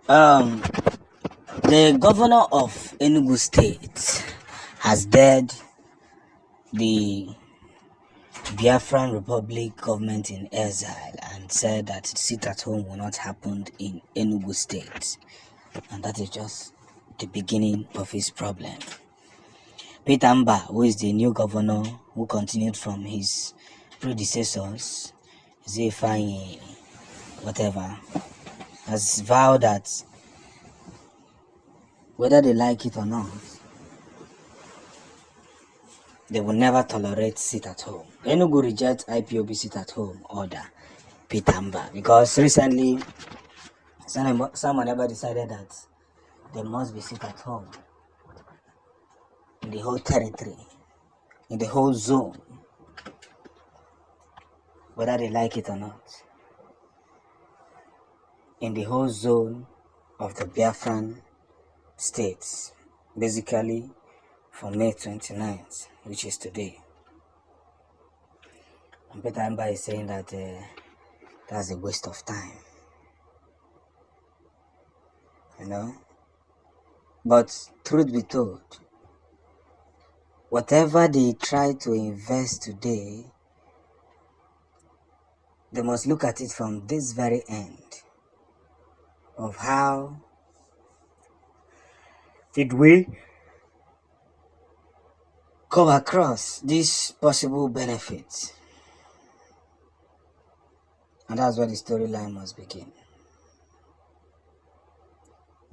Um, the governor of Enugu State has dared the Biafran Republic government in exile and said that sit at home will not happen in Enugu State, and that is just the beginning of his problem. Mbah, who is the new governor who continued from his predecessors, Zefai, whatever, has vowed that whether they like it or not, they will never tolerate sit at home. Enugu rejects IPOB sit at home order, Mbah, because recently someone ever decided that there must be sit at home in the whole territory, in the whole zone, whether they like it or not, in the whole zone of the Biafran states, basically from May 29th, which is today. And Mbah is saying that that's a waste of time, But truth be told, whatever they try to invest today, they must look at it from this very end of how did we come across these possible benefits. And that's where the storyline must begin.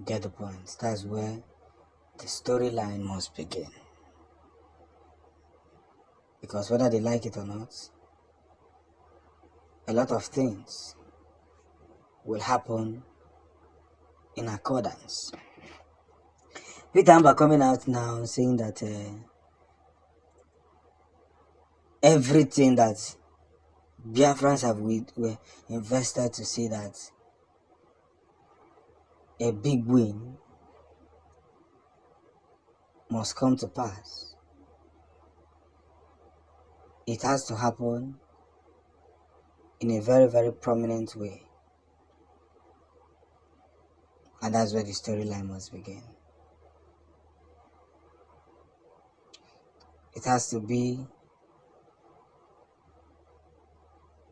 Get the point? That's where the storyline must begin. Because whether they like it or not, a lot of things will happen in accordance. Mbah coming out now saying that everything that Biafrans have were invested to see that a big win must come to pass. It has to happen in a very, very prominent way. And that's where the storyline must begin. It has to be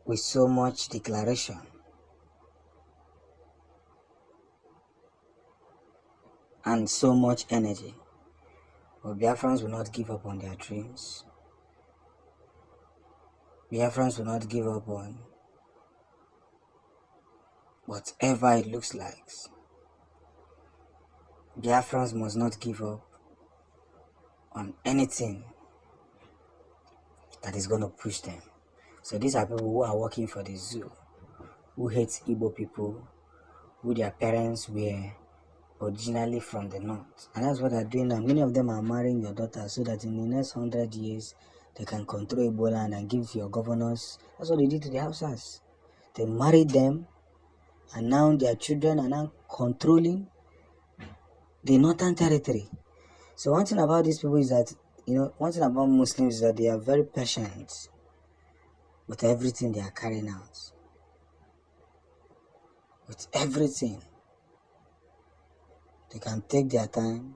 with so much declaration and so much energy. But Biafrans will not give up on their dreams. Biafrans will not give up on whatever it looks like. Biafrans must not give up on anything that is going to push them. So these are people who are working for the zoo, who hate Igbo people, who their parents were originally from the north. And that's what they're doing now. Many of them are marrying your daughter so that in the next 100 years, they can control Igbo land and give your governors. That's what they did to the Hausas. They married them, and now their children are now controlling the northern territory. So one thing about these people is that, one thing about Muslims is that they are very patient with everything they are carrying out. With everything. They can take their time.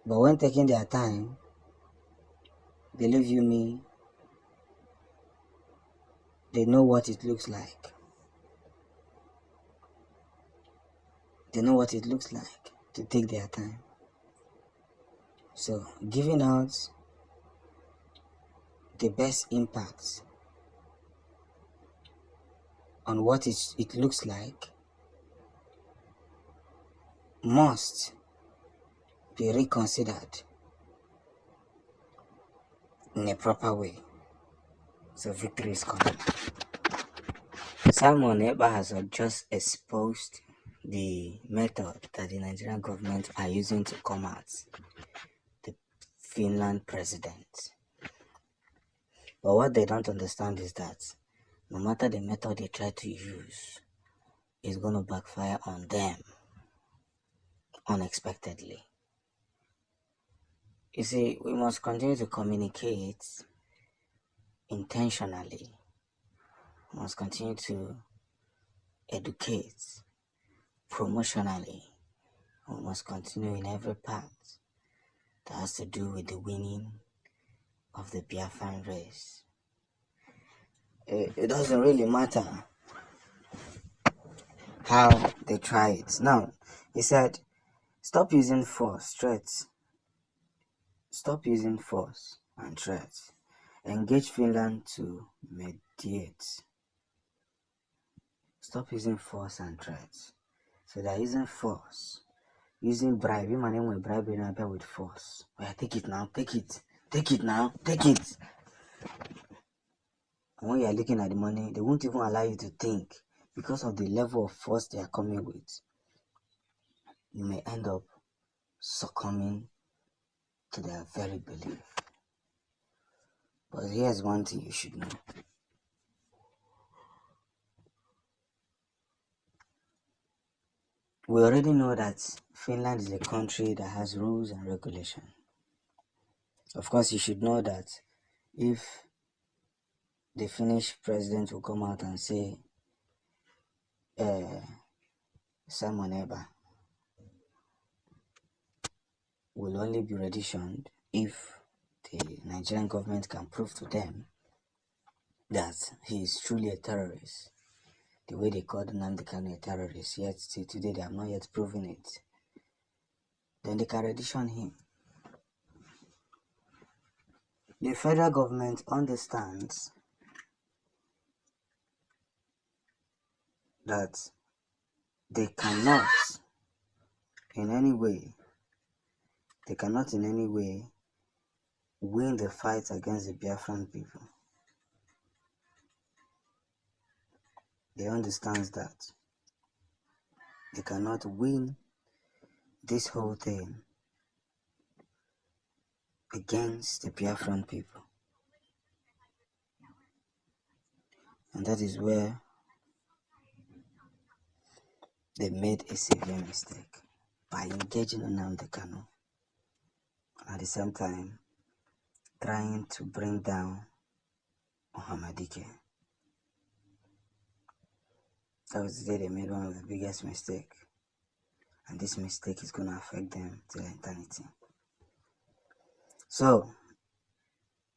But when taking their time, believe you me, they know what it looks like. They know what it looks like to take their time. So, giving out the best impact on what it looks like must be reconsidered in a proper way. So victory is coming. Ekpa has just exposed the method that the Nigerian government are using to come at the Finland president. But what they don't understand is that no matter the method they try to use, it's going to backfire on them unexpectedly. You see, we must continue to communicate intentionally. We must continue to educate promotionally. We must continue in every part that has to do with the winning of the Biafran race. It doesn't really matter how they try it. Now, he said, stop using force, threats. Stop using force and threats. Engage Finland to mediate. Stop using force and threats. So they're using force, using bribe. My name will bribe you with force. Well, take it now, take it. Take it now, take it. And when you are looking at the money, they won't even allow you to think because of the level of force they are coming with. You may end up succumbing to their very belief. But here's one thing you should know. We already know that Finland is a country that has rules and regulations. Of course, you should know that if the Finnish president will come out and say, Simon Ekpa will only be renditioned if the Nigerian government can prove to them that he is truly a terrorist. The way they called Nnamdi Kanu a terrorist, yet till today they have not yet proven it. Then they can rendition him. The federal government understands that they cannot in any way win the fight against the Biafran people. They understand that they cannot win this whole thing against the Biafran people. And that is where they made a severe mistake by engaging Nnamdi Kanu. At the same time, trying to bring down Mohammadike. That was the day they made one of the biggest mistakes. And this mistake is going to affect them till eternity. So,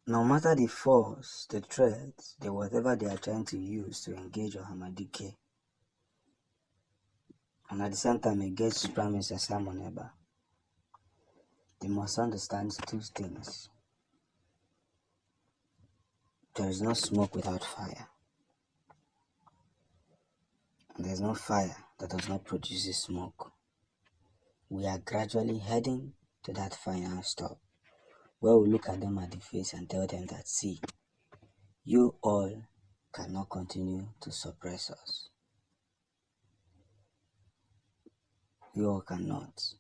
no matter the force, the threats, whatever they are trying to use to engage Mohammadike, and at the same time engage Prime Minister Simon Ekpa, they must understand two things. There is no smoke without fire. And there is no fire that does not produce smoke. We are gradually heading to that final stop, where we look at them at the face and tell them that, see, you all cannot continue to suppress us. You all cannot.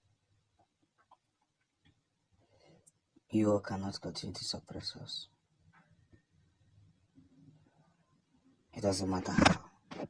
You all cannot continue to suppress us. It doesn't matter how.